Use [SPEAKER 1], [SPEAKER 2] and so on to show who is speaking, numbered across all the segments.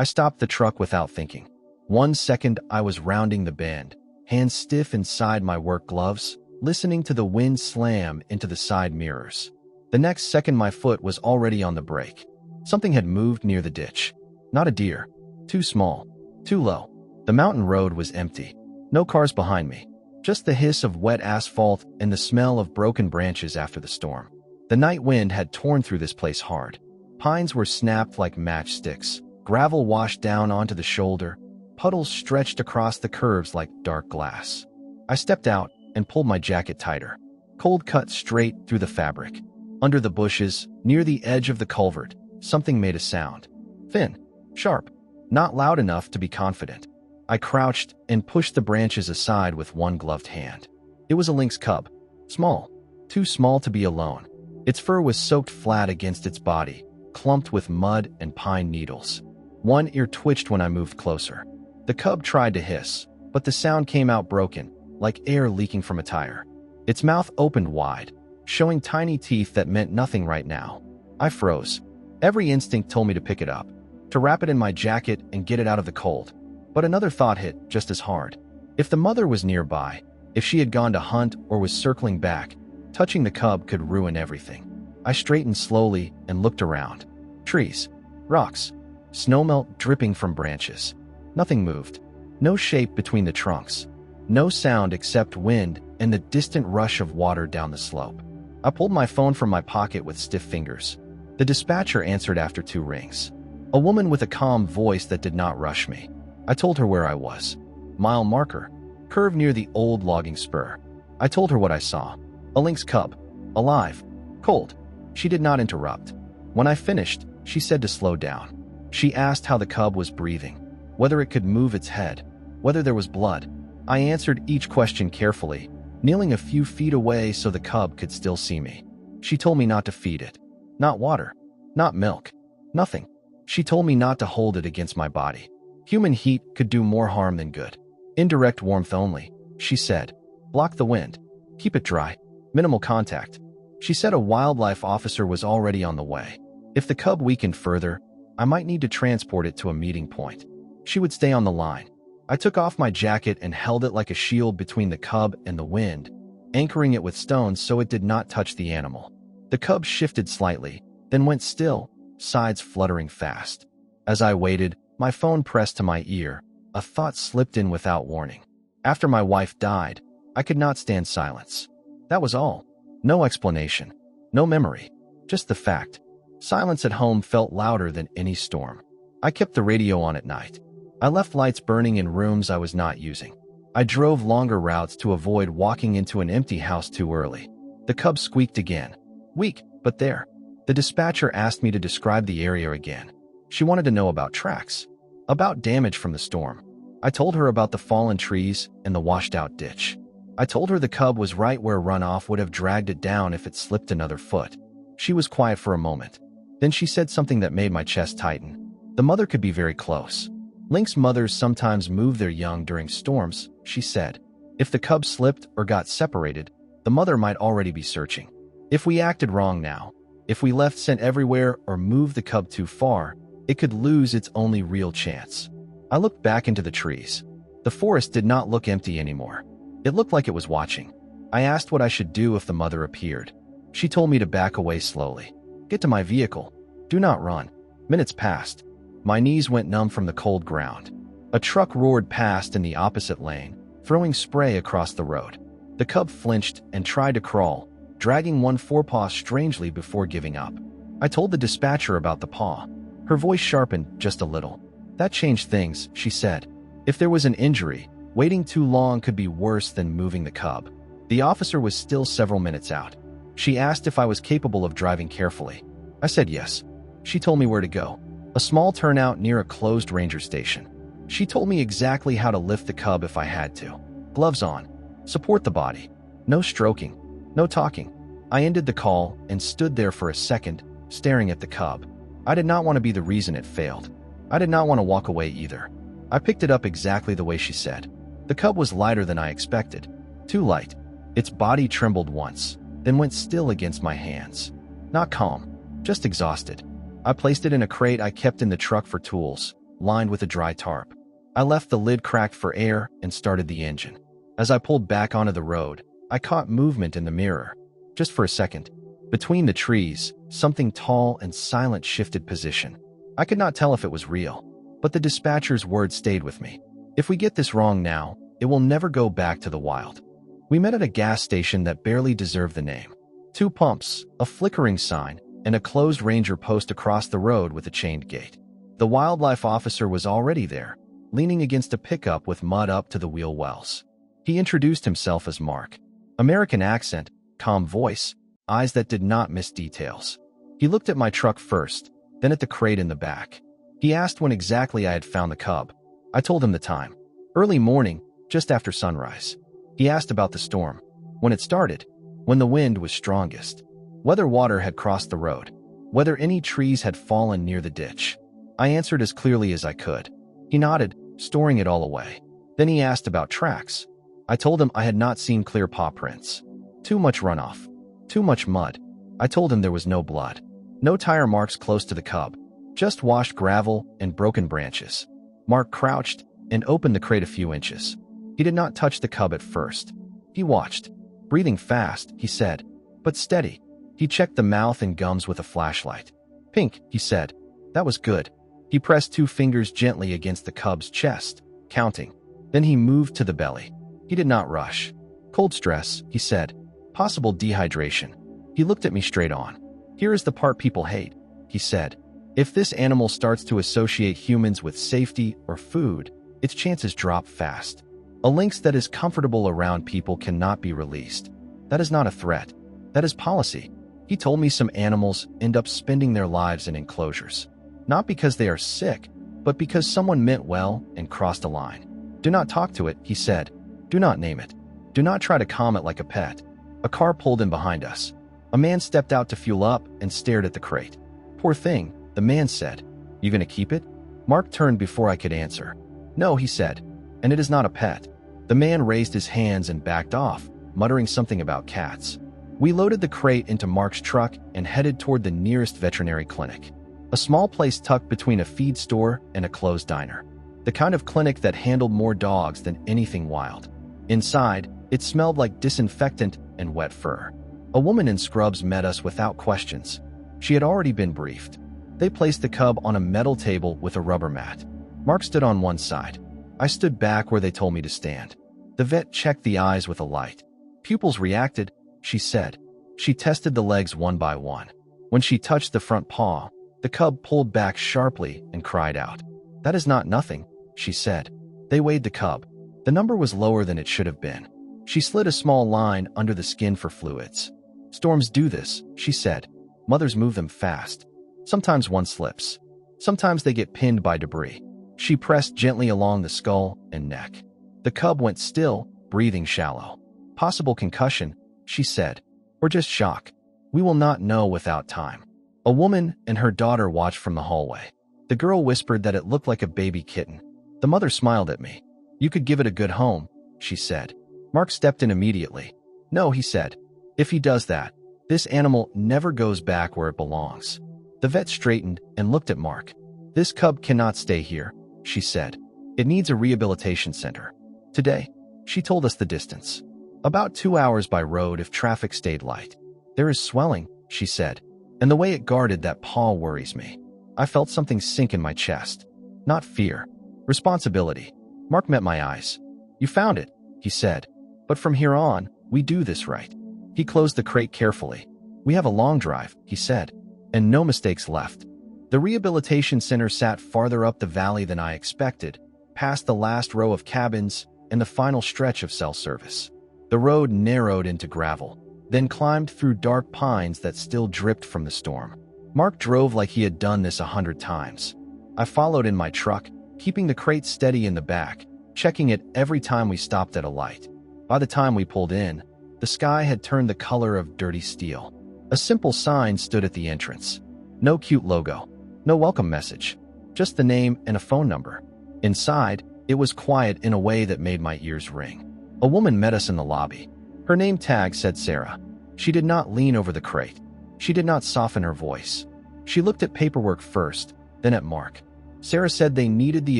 [SPEAKER 1] I stopped the truck without thinking. 1 second, I was rounding the bend, hands stiff inside my work gloves, listening to the wind slam into the side mirrors. The next second, my foot was already on the brake. Something had moved near the ditch. Not a deer. Too small. Too low. The mountain road was empty. No cars behind me. Just the hiss of wet asphalt and the smell of broken branches after the storm. The night wind had torn through this place hard. Pines were snapped like matchsticks. Gravel washed down onto the shoulder. Puddles stretched across the curves like dark glass. I stepped out and pulled my jacket tighter. Cold cut straight through the fabric. Under the bushes, near the edge of the culvert, something made a sound. Thin. Sharp. Not loud enough to be confident. I crouched and pushed the branches aside with one gloved hand. It was a lynx cub. Small. Too small to be alone. Its fur was soaked flat against its body, clumped with mud and pine needles. One ear twitched when I moved closer. The cub tried to hiss, but the sound came out broken, like air leaking from a tire. Its mouth opened wide, showing tiny teeth that meant nothing right now. I froze. Every instinct told me to pick it up, to wrap it in my jacket and get it out of the cold. But another thought hit just as hard. If the mother was nearby, if she had gone to hunt or was circling back, touching the cub could ruin everything. I straightened slowly and looked around. Trees. Rocks. Snowmelt dripping from branches. Nothing moved. No shape between the trunks. No sound except wind and the distant rush of water down the slope. I pulled my phone from my pocket with stiff fingers. The dispatcher answered after 2 rings. A woman with a calm voice that did not rush me. I told her where I was. Mile marker. Curve near the old logging spur. I told her what I saw. A lynx cub. Alive. Cold. She did not interrupt. When I finished, she said to slow down. She asked how the cub was breathing, whether it could move its head, whether there was blood. I answered each question carefully, kneeling a few feet away so the cub could still see me. She told me not to feed it. Not water. Not milk. Nothing. She told me not to hold it against my body. Human heat could do more harm than good. Indirect warmth only, she said. Block the wind. Keep it dry. Minimal contact. She said a wildlife officer was already on the way. If the cub weakened further, I might need to transport it to a meeting point. She would stay on the line. I took off my jacket and held it like a shield between the cub and the wind, anchoring it with stones so it did not touch the animal. The cub shifted slightly, then went still, sides fluttering fast. As I waited, my phone pressed to my ear. A thought slipped in without warning. After my wife died, I could not stand silence. That was all. No explanation. No memory. Just the fact. Silence at home felt louder than any storm. I kept the radio on at night. I left lights burning in rooms I was not using. I drove longer routes to avoid walking into an empty house too early. The cub squeaked again. Weak, but there. The dispatcher asked me to describe the area again. She wanted to know about tracks, about damage from the storm. I told her about the fallen trees and the washed-out ditch. I told her the cub was right where runoff would have dragged it down if it slipped another foot. She was quiet for a moment. Then she said something that made my chest tighten. The mother could be very close. Lynx mothers sometimes move their young during storms, she said. If the cub slipped or got separated, the mother might already be searching. If we acted wrong now, if we left scent everywhere or moved the cub too far, it could lose its only real chance. I looked back into the trees. The forest did not look empty anymore. It looked like it was watching. I asked what I should do if the mother appeared. She told me to back away slowly. Get to my vehicle. Do not run. Minutes passed. My knees went numb from the cold ground. A truck roared past in the opposite lane, throwing spray across the road. The cub flinched and tried to crawl, dragging one forepaw strangely before giving up. I told the dispatcher about the paw. Her voice sharpened just a little. That changed things, she said. If there was an injury, waiting too long could be worse than moving the cub. The officer was still several minutes out. She asked if I was capable of driving carefully. I said yes. She told me where to go. A small turnout near a closed ranger station. She told me exactly how to lift the cub if I had to. Gloves on. Support the body. No stroking. No talking. I ended the call and stood there for a second, staring at the cub. I did not want to be the reason it failed. I did not want to walk away either. I picked it up exactly the way she said. The cub was lighter than I expected. Too light. Its body trembled once, then went still against my hands. Not calm, just exhausted. I placed it in a crate I kept in the truck for tools, lined with a dry tarp. I left the lid cracked for air and started the engine. As I pulled back onto the road, I caught movement in the mirror. Just for a second. Between the trees, something tall and silent shifted position. I could not tell if it was real, but the dispatcher's word stayed with me. If we get this wrong now, it will never go back to the wild. We met at a gas station that barely deserved the name. 2 pumps, a flickering sign, and a closed ranger post across the road with a chained gate. The wildlife officer was already there, leaning against a pickup with mud up to the wheel wells. He introduced himself as Mark. American accent, calm voice, eyes that did not miss details. He looked at my truck first, then at the crate in the back. He asked when exactly I had found the cub. I told him the time. Early morning, just after sunrise. He asked about the storm. When it started. When the wind was strongest. Whether water had crossed the road. Whether any trees had fallen near the ditch. I answered as clearly as I could. He nodded, storing it all away. Then he asked about tracks. I told him I had not seen clear paw prints. Too much runoff. Too much mud. I told him there was no blood. No tire marks close to the cub. Just washed gravel and broken branches. Mark crouched and opened the crate a few inches. He did not touch the cub at first. He watched. Breathing fast, he said, but steady. He checked the mouth and gums with a flashlight. Pink, he said. That was good. He pressed 2 fingers gently against the cub's chest, counting. Then he moved to the belly. He did not rush. Cold stress, he said. Possible dehydration. He looked at me straight on. Here is the part people hate, he said. If this animal starts to associate humans with safety or food, its chances drop fast. A lynx that is comfortable around people cannot be released. That is not a threat. That is policy. He told me some animals end up spending their lives in enclosures. Not because they are sick, but because someone meant well and crossed a line. Do not talk to it, he said. Do not name it. Do not try to calm it like a pet. A car pulled in behind us. A man stepped out to fuel up and stared at the crate. Poor thing, the man said. You gonna keep it? Mark turned before I could answer. No, he said. And it is not a pet. The man raised his hands and backed off, muttering something about cats. We loaded the crate into Mark's truck and headed toward the nearest veterinary clinic. A small place tucked between a feed store and a closed diner. The kind of clinic that handled more dogs than anything wild. Inside, it smelled like disinfectant and wet fur. A woman in scrubs met us without questions. She had already been briefed. They placed the cub on a metal table with a rubber mat. Mark stood on one side. I stood back where they told me to stand. The vet checked the eyes with a light. Pupils reacted, she said. She tested the legs one by one. When she touched the front paw, the cub pulled back sharply and cried out. That is not nothing, she said. They weighed the cub. The number was lower than it should have been. She slid a small line under the skin for fluids. Storms do this, she said. Mothers move them fast. Sometimes one slips. Sometimes they get pinned by debris. She pressed gently along the skull and neck. The cub went still, breathing shallow. Possible concussion, she said. Or just shock. We will not know without time. A woman and her daughter watched from the hallway. The girl whispered that it looked like a baby kitten. The mother smiled at me. You could give it a good home, she said. Mark stepped in immediately. No, he said. If he does that, this animal never goes back where it belongs. The vet straightened and looked at Mark. This cub cannot stay here, she said. It needs a rehabilitation center. Today, she told us the distance. About 2 hours by road if traffic stayed light. There is swelling, she said, and the way it guarded that paw worries me. I felt something sink in my chest. Not fear. Responsibility. Mark met my eyes. You found it, he said. But from here on, we do this right. He closed the crate carefully. We have a long drive, he said, and no mistakes left. The rehabilitation center sat farther up the valley than I expected, past the last row of cabins and the final stretch of cell service. The road narrowed into gravel, then climbed through dark pines that still dripped from the storm. Mark drove like he had done this 100 times. I followed in my truck, keeping the crate steady in the back, checking it every time we stopped at a light. By the time we pulled in, the sky had turned the color of dirty steel. A simple sign stood at the entrance. No cute logo. No welcome message. Just the name and a phone number. Inside, it was quiet in a way that made my ears ring. A woman met us in the lobby. Her name tag said Sarah. She did not lean over the crate. She did not soften her voice. She looked at paperwork first, then at Mark. Sarah said they needed the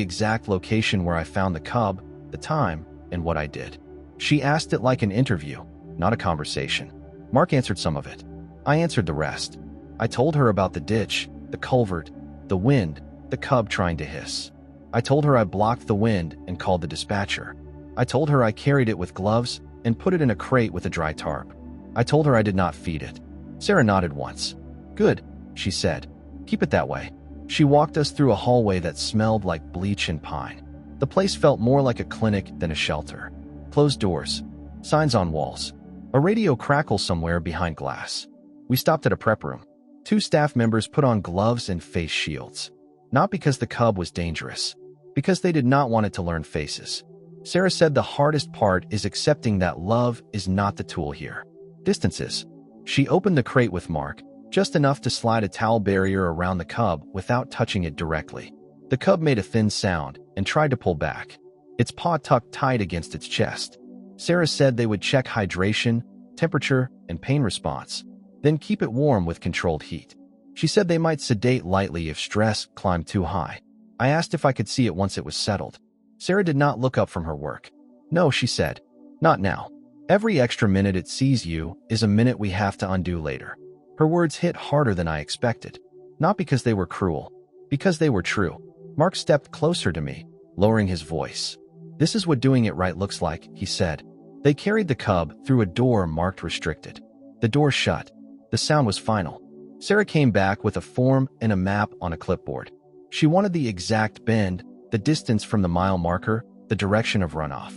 [SPEAKER 1] exact location where I found the cub, the time, and what I did. She asked it like an interview, not a conversation. Mark answered some of it. I answered the rest. I told her about the ditch, the culvert, the wind, the cub trying to hiss. I told her I blocked the wind and called the dispatcher. I told her I carried it with gloves and put it in a crate with a dry tarp. I told her I did not feed it. Sarah nodded once. Good, she said. Keep it that way. She walked us through a hallway that smelled like bleach and pine. The place felt more like a clinic than a shelter. Closed doors, signs on walls, a radio crackle somewhere behind glass. We stopped at a prep room. 2 staff members put on gloves and face shields. Not because the cub was dangerous, because they did not want it to learn faces. Sarah said the hardest part is accepting that love is not the tool here. Distances. She opened the crate with Mark, just enough to slide a towel barrier around the cub without touching it directly. The cub made a thin sound and tried to pull back, its paw tucked tight against its chest. Sarah said they would check hydration, temperature, and pain response, then keep it warm with controlled heat. She said they might sedate lightly if stress climbed too high. I asked if I could see it once it was settled. Sarah did not look up from her work. No, she said. Not now. Every extra minute it sees you is a minute we have to undo later. Her words hit harder than I expected. Not because they were cruel, because they were true. Mark stepped closer to me, lowering his voice. This is what doing it right looks like, he said. They carried the cub through a door marked restricted. The door shut. The sound was final. Sarah came back with a form and a map on a clipboard. She wanted the exact bend, the distance from the mile marker, the direction of runoff.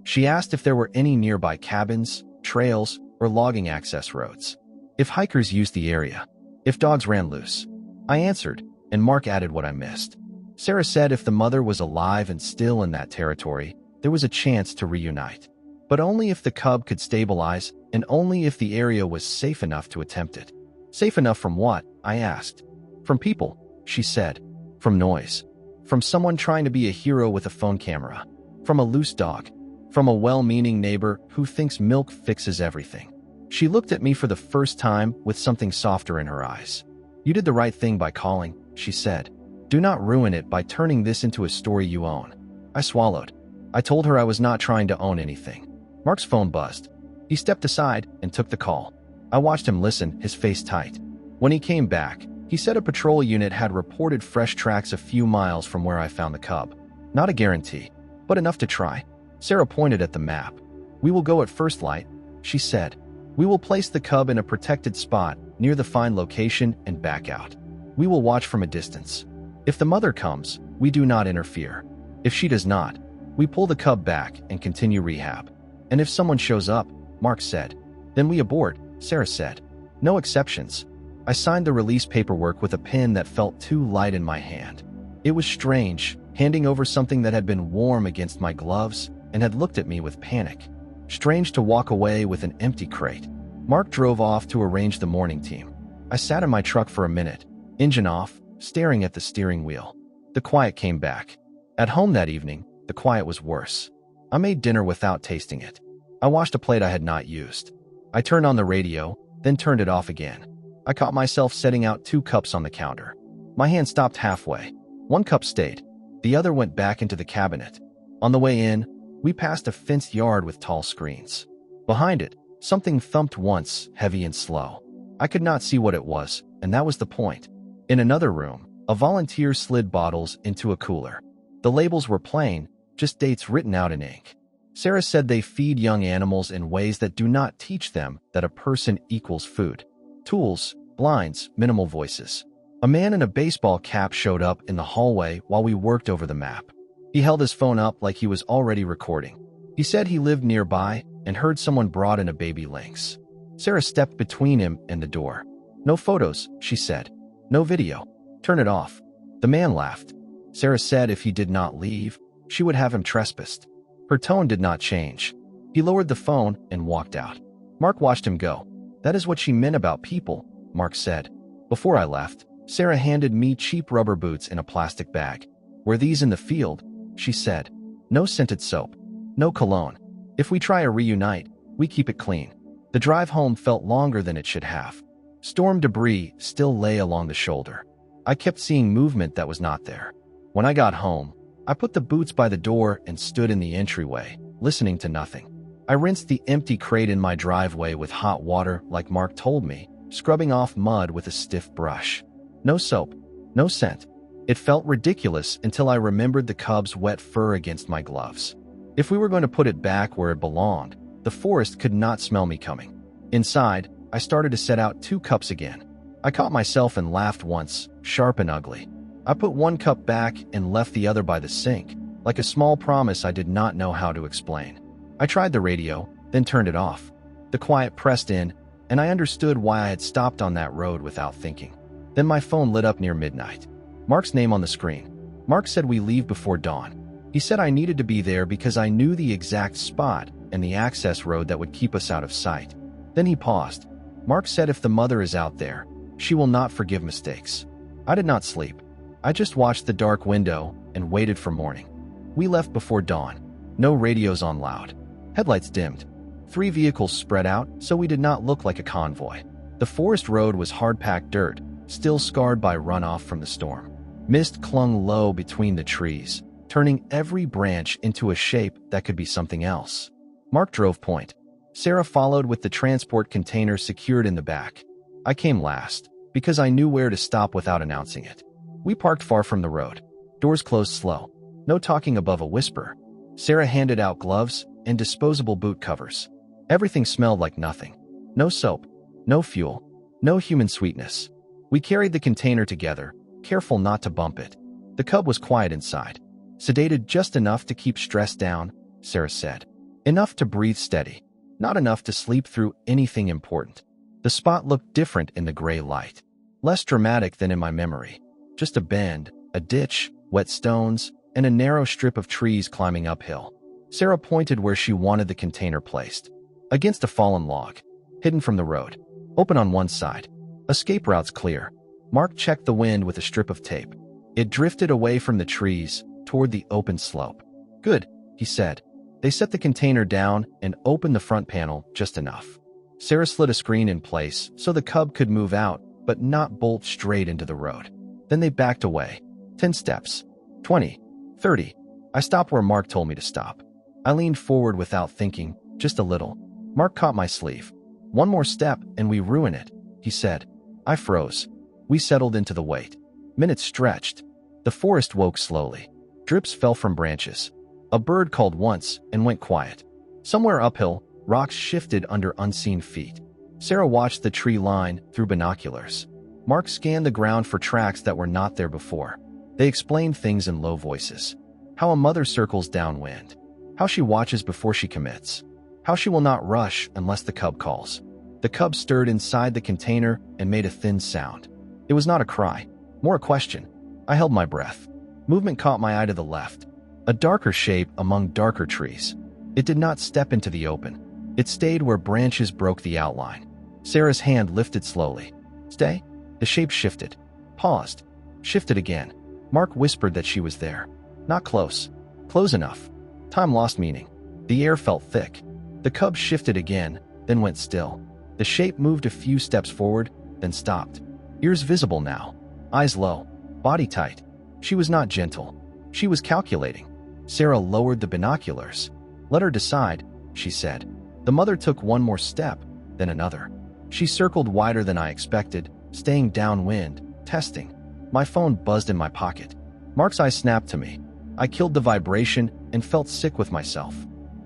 [SPEAKER 1] She asked if there were any nearby cabins, trails, or logging access roads. If hikers used the area. If dogs ran loose. I answered, and Mark added what I missed. Sarah said if the mother was alive and still in that territory, there was a chance to reunite. But only if the cub could stabilize, and only if the area was safe enough to attempt it. Safe enough from what? I asked. From people, she said. From noise. From someone trying to be a hero with a phone camera. From a loose dog. From a well-meaning neighbor who thinks milk fixes everything. She looked at me for the first time with something softer in her eyes. You did the right thing by calling, she said. Do not ruin it by turning this into a story you own. I swallowed. I told her I was not trying to own anything. Mark's phone buzzed. He stepped aside and took the call. I watched him listen, his face tight. When he came back, he said a patrol unit had reported fresh tracks a few miles from where I found the cub. Not a guarantee, but enough to try. Sarah pointed at the map. We will go at first light, she said. We will place the cub in a protected spot near the find location and back out. We will watch from a distance. If the mother comes, we do not interfere. If she does not, we pull the cub back and continue rehab. And if someone shows up, Mark said, then we abort, Sarah said. No exceptions. I signed the release paperwork with a pen that felt too light in my hand. It was strange, handing over something that had been warm against my gloves and had looked at me with panic. Strange to walk away with an empty crate. Mark drove off to arrange the morning team. I sat in my truck for a minute, engine off, staring at the steering wheel. The quiet came back. At home that evening, the quiet was worse. I made dinner without tasting it. I washed a plate I had not used. I turned on the radio, then turned it off again. I caught myself setting out 2 cups on the counter. My hand stopped halfway. 1 cup stayed. The other went back into the cabinet. On the way in, we passed a fenced yard with tall screens. Behind it, something thumped once, heavy and slow. I could not see what it was, and that was the point. In another room, a volunteer slid bottles into a cooler. The labels were plain, just dates written out in ink. Sarah said they feed young animals in ways that do not teach them that a person equals food. Tools, blinds, minimal voices. A man in a baseball cap showed up in the hallway while we worked over the map. He held his phone up like he was already recording. He said he lived nearby and heard someone brought in a baby lynx. Sarah stepped between him and the door. No photos, she said. No video. Turn it off. The man laughed. Sarah said if he did not leave, she would have him trespassed. Her tone did not change. He lowered the phone and walked out. Mark watched him go. That is what she meant about people, Mark said. Before I left, Sarah handed me cheap rubber boots in a plastic bag. Were these in the field? She said. No scented soap. No cologne. If we try a reunite, we keep it clean. The drive home felt longer than it should have. Storm debris still lay along the shoulder. I kept seeing movement that was not there. When I got home, I put the boots by the door and stood in the entryway, listening to nothing. I rinsed the empty crate in my driveway with hot water like Mark told me, scrubbing off mud with a stiff brush. No soap, no scent. It felt ridiculous until I remembered the cub's wet fur against my gloves. If we were going to put it back where it belonged, the forest could not smell me coming. Inside, I started to set out 2 cups again. I caught myself and laughed once, sharp and ugly. I put 1 cup back and left the other by the sink, like a small promise I did not know how to explain. I tried the radio, then turned it off. The quiet pressed in, and I understood why I had stopped on that road without thinking. Then my phone lit up near midnight. Mark's name on the screen. Mark said we leave before dawn. He said I needed to be there because I knew the exact spot and the access road that would keep us out of sight. Then he paused. Mark said if the mother is out there, she will not forgive mistakes. I did not sleep. I just watched the dark window and waited for morning. We left before dawn. No radios on loud. Headlights dimmed. 3 vehicles spread out, so we did not look like a convoy. The forest road was hard-packed dirt, still scarred by runoff from the storm. Mist clung low between the trees, turning every branch into a shape that could be something else. Mark drove point. Sarah followed with the transport container secured in the back. I came last, because I knew where to stop without announcing it. We parked far from the road. Doors closed slow. No talking above a whisper. Sarah handed out gloves and disposable boot covers. Everything smelled like nothing. No soap, no fuel, no human sweetness. We carried the container together, careful not to bump it. The cub was quiet inside. Sedated just enough to keep stress down, Sarah said. Enough to breathe steady. Not enough to sleep through anything important. The spot looked different in the gray light. Less dramatic than in my memory. Just a bend, a ditch, wet stones, and a narrow strip of trees climbing uphill. Sarah pointed where she wanted the container placed. Against a fallen log. Hidden from the road. Open on one side. Escape routes clear. Mark checked the wind with a strip of tape. It drifted away from the trees, toward the open slope. Good, he said. They set the container down and opened the front panel just enough. Sarah slid a screen in place so the cub could move out, but not bolt straight into the road. Then they backed away. 10 steps. 20. 30. I stopped where Mark told me to stop. I leaned forward without thinking, just a little. Mark caught my sleeve. 1 more step and we ruin it, he said. I froze. We settled into the wait. Minutes stretched. The forest woke slowly. Drips fell from branches. A bird called once and went quiet. Somewhere uphill, rocks shifted under unseen feet. Sarah watched the tree line through binoculars. Mark scanned the ground for tracks that were not there before. They explained things in low voices. How a mother circles downwind. How she watches before she commits. How she will not rush unless the cub calls. The cub stirred inside the container and made a thin sound. It was not a cry, more a question. I held my breath. Movement caught my eye to the left. A darker shape among darker trees. It did not step into the open. It stayed where branches broke the outline. Sarah's hand lifted slowly. Stay? The shape shifted. Paused. Shifted again. Mark whispered that she was there. Not close. Close enough. Time lost meaning. The air felt thick. The cub shifted again, then went still. The shape moved a few steps forward, then stopped. Ears visible now. Eyes low. Body tight. She was not gentle. She was calculating. Sarah lowered the binoculars. Let her decide, she said. The mother took 1 more step, then another. She circled wider than I expected, staying downwind, testing. My phone buzzed in my pocket. Mark's eye snapped to me. I killed the vibration and felt sick with myself.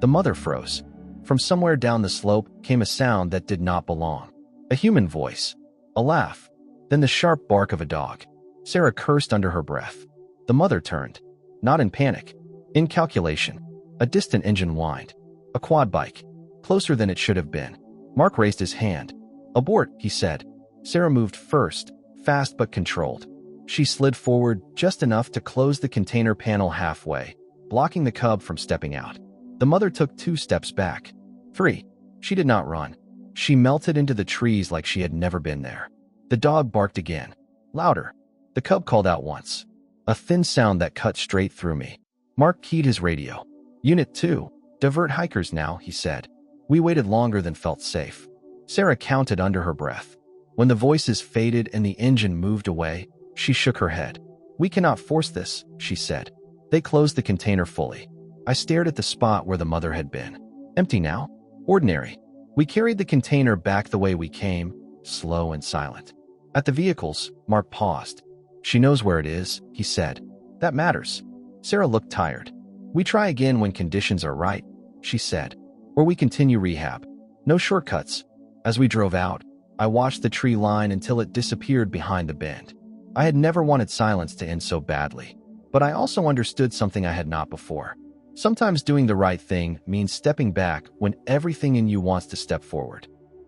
[SPEAKER 1] The mother froze. From somewhere down the slope came a sound that did not belong. A human voice. A laugh. Then the sharp bark of a dog. Sarah cursed under her breath. The mother turned. Not in panic. In calculation. A distant engine whined. A quad bike. Closer than it should have been. Mark raised his hand. Abort, he said. Sarah moved first, fast but controlled. She slid forward just enough to close the container panel halfway, blocking the cub from stepping out. The mother took 2 steps back. 3. She did not run. She melted into the trees like she had never been there. The dog barked again. Louder. The cub called out once. A thin sound that cut straight through me. Mark keyed his radio. Unit 2. Divert hikers now, he said. We waited longer than felt safe. Sarah counted under her breath. When the voices faded and the engine moved away, she shook her head. "We cannot force this," she said. They closed the container fully. I stared at the spot where the mother had been. Empty now? Ordinary. We carried the container back the way we came, slow and silent. At the vehicles, Mark paused. "She knows where it is," he said. "That matters." Sarah looked tired. "We try again when conditions are right," she said. "Or we continue rehab. No shortcuts." As we drove out, I watched the tree line until it disappeared behind the bend. I had never wanted silence to end so badly, but I also understood something I had not before. Sometimes doing the right thing means stepping back when everything in you wants to step forward.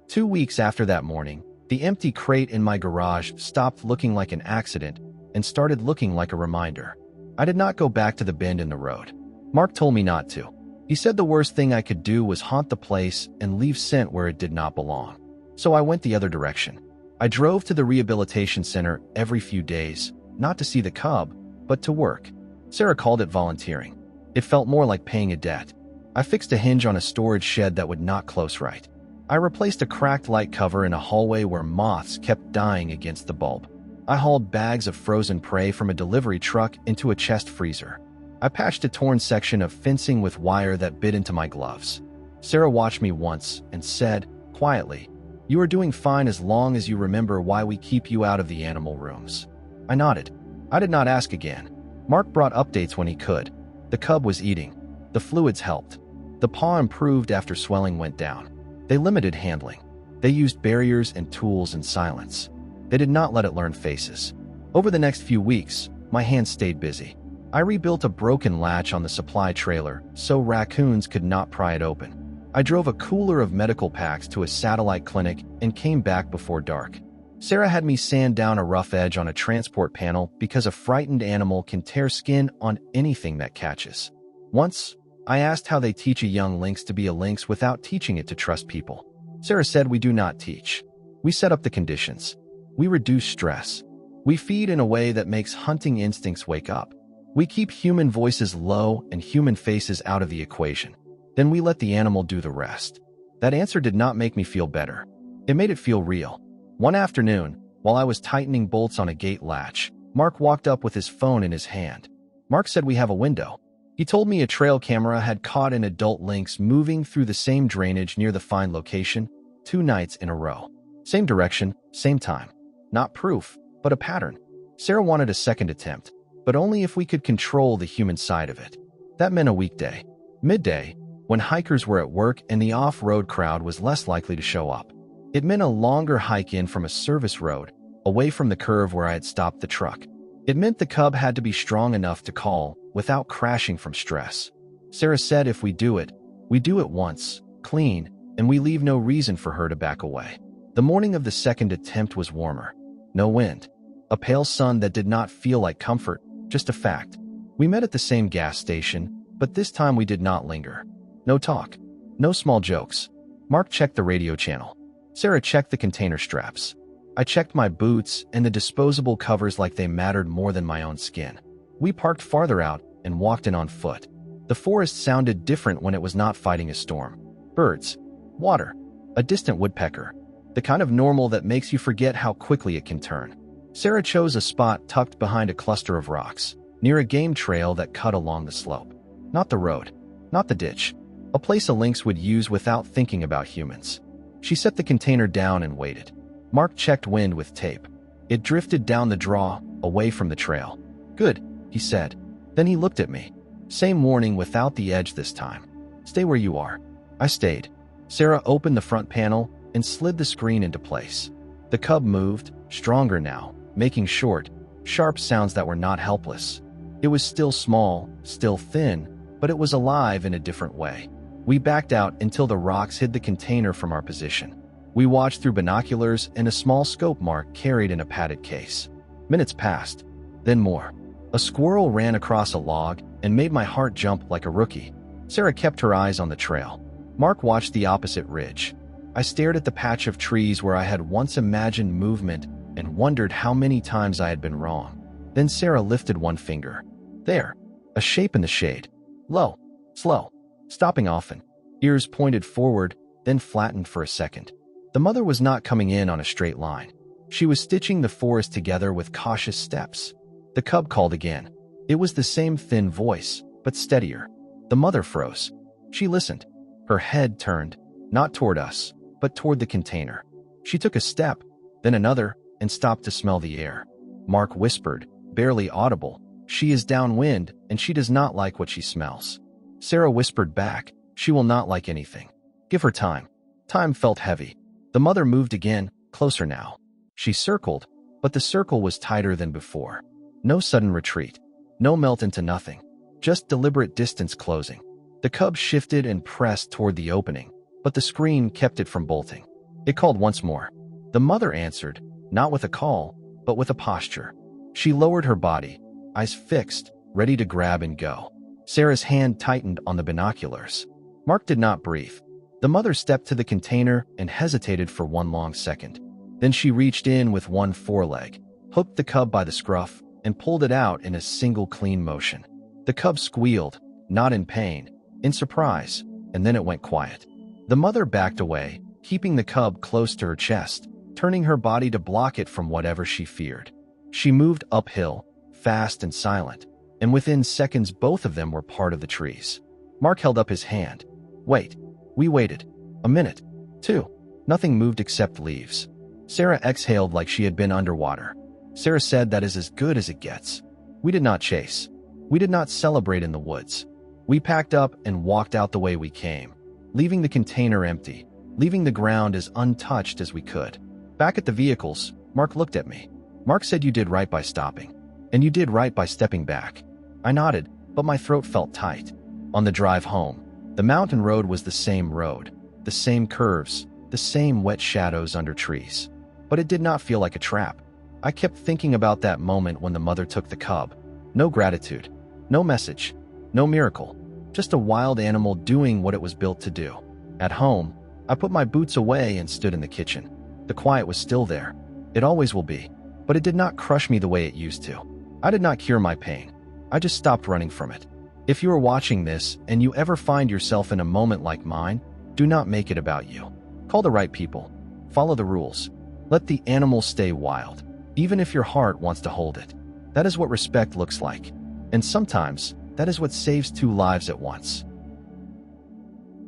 [SPEAKER 1] 2 weeks after that morning, the empty crate in my garage stopped looking like an accident and started looking like a reminder. I did not go back to the bend in the road. Mark told me not to. He said the worst thing I could do was haunt the place and leave scent where it did not belong. So I went the other direction. I drove to the rehabilitation center every few days, not to see the cub, but to work. Sarah called it volunteering. It felt more like paying a debt. I fixed a hinge on a storage shed that would not close right. I replaced a cracked light cover in a hallway where moths kept dying against the bulb. I hauled bags of frozen prey from a delivery truck into a chest freezer. I patched a torn section of fencing with wire that bit into my gloves. Sarah watched me once and said, quietly, "You are doing fine as long as you remember why we keep you out of the animal rooms." I nodded. I did not ask again. Mark brought updates when he could. The cub was eating. The fluids helped. The paw improved after swelling went down. They limited handling. They used barriers and tools in silence. They did not let it learn faces. Over the next few weeks, my hands stayed busy. I rebuilt a broken latch on the supply trailer so raccoons could not pry it open. I drove a cooler of medical packs to a satellite clinic and came back before dark. Sarah had me sand down a rough edge on a transport panel because a frightened animal can tear skin on anything that catches. Once, I asked how they teach a young lynx to be a lynx without teaching it to trust people. Sarah said we do not teach. We set up the conditions. We reduce stress. We feed in a way that makes hunting instincts wake up. We keep human voices low and human faces out of the equation. Then we let the animal do the rest. That answer did not make me feel better. It made it feel real. One afternoon, while I was tightening bolts on a gate latch, Mark walked up with his phone in his hand. Mark said we have a window. He told me a trail camera had caught an adult lynx moving through the same drainage near the find location 2 nights in a row. Same direction, same time. Not proof, but a pattern. Sarah wanted a second attempt, but only if we could control the human side of it. That meant a weekday. Midday, when hikers were at work and the off-road crowd was less likely to show up. It meant a longer hike in from a service road, away from the curve where I had stopped the truck. It meant the cub had to be strong enough to call without crashing from stress. Sarah said if we do it once, clean, and we leave no reason for her to back away. The morning of the second attempt was warmer. No wind. A pale sun that did not feel like comfort, just a fact. We met at the same gas station, but this time we did not linger. No talk. No small jokes. Mark checked the radio channel. Sarah checked the container straps. I checked my boots and the disposable covers like they mattered more than my own skin. We parked farther out and walked in on foot. The forest sounded different when it was not fighting a storm. Birds. Water. A distant woodpecker. The kind of normal that makes you forget how quickly it can turn. Sarah chose a spot tucked behind a cluster of rocks, near a game trail that cut along the slope. Not the road. Not the ditch. A place a lynx would use without thinking about humans. She set the container down and waited. Mark checked wind with tape. It drifted down the draw, away from the trail. "Good," he said. Then he looked at me. Same warning without the edge this time. "Stay where you are." I stayed. Sarah opened the front panel and slid the screen into place. The cub moved, stronger now, making short, sharp sounds that were not helpless. It was still small, still thin, but it was alive in a different way. We backed out until the rocks hid the container from our position. We watched through binoculars and a small scope Mark carried in a padded case. Minutes passed, then more. A squirrel ran across a log and made my heart jump like a rookie. Sarah kept her eyes on the trail. Mark watched the opposite ridge. I stared at the patch of trees where I had once imagined movement and wondered how many times I had been wrong. Then Sarah lifted one finger. There, a shape in the shade. Low, slow, stopping often. Ears pointed forward, then flattened for a second. The mother was not coming in on a straight line. She was stitching the forest together with cautious steps. The cub called again. It was the same thin voice, but steadier. The mother froze. She listened. Her head turned, not toward us, but toward the container. She took a step, then another, and stopped to smell the air. Mark whispered, barely audible, "She is downwind, and she does not like what she smells." Sarah whispered back, "She will not like anything. Give her time." Time felt heavy. The mother moved again, closer now. She circled, but the circle was tighter than before. No sudden retreat. No melt into nothing. Just deliberate distance closing. The cub shifted and pressed toward the opening, but the screen kept it from bolting. It called once more. The mother answered, not with a call, but with a posture. She lowered her body, eyes fixed, ready to grab and go. Sarah's hand tightened on the binoculars. Mark did not breathe. The mother stepped to the container and hesitated for one long second. Then she reached in with one foreleg, hooked the cub by the scruff, and pulled it out in a single clean motion. The cub squealed, not in pain, in surprise, and then it went quiet. The mother backed away, keeping the cub close to her chest, turning her body to block it from whatever she feared. She moved uphill, fast and silent, and within seconds both of them were part of the trees. Mark held up his hand. "Wait." We waited. A minute. 2. Nothing moved except leaves. Sarah exhaled like she had been underwater. Sarah said, "That is as good as it gets." We did not chase. We did not celebrate in the woods. We packed up and walked out the way we came, leaving the container empty, leaving the ground as untouched as we could. Back at the vehicles, Mark looked at me. "Mark said you did right by stopping. And you did right by stepping back." I nodded, but my throat felt tight. On the drive home, the mountain road was the same road, the same curves, the same wet shadows under trees. But it did not feel like a trap. I kept thinking about that moment when the mother took the cub. No gratitude, no message, no miracle, just a wild animal doing what it was built to do. At home, I put my boots away and stood in the kitchen. The quiet was still there. It always will be. But it did not crush me the way it used to. I did not cure my pain. I just stopped running from it. If you are watching this and you ever find yourself in a moment like mine, do not make it about you. Call the right people. Follow the rules. Let the animal stay wild, even if your heart wants to hold it. That is what respect looks like. And sometimes, that is what saves 2 lives at once.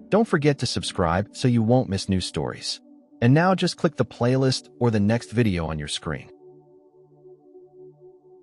[SPEAKER 1] Don't forget to subscribe so you won't miss new stories. And now just click the playlist or the next video on your screen.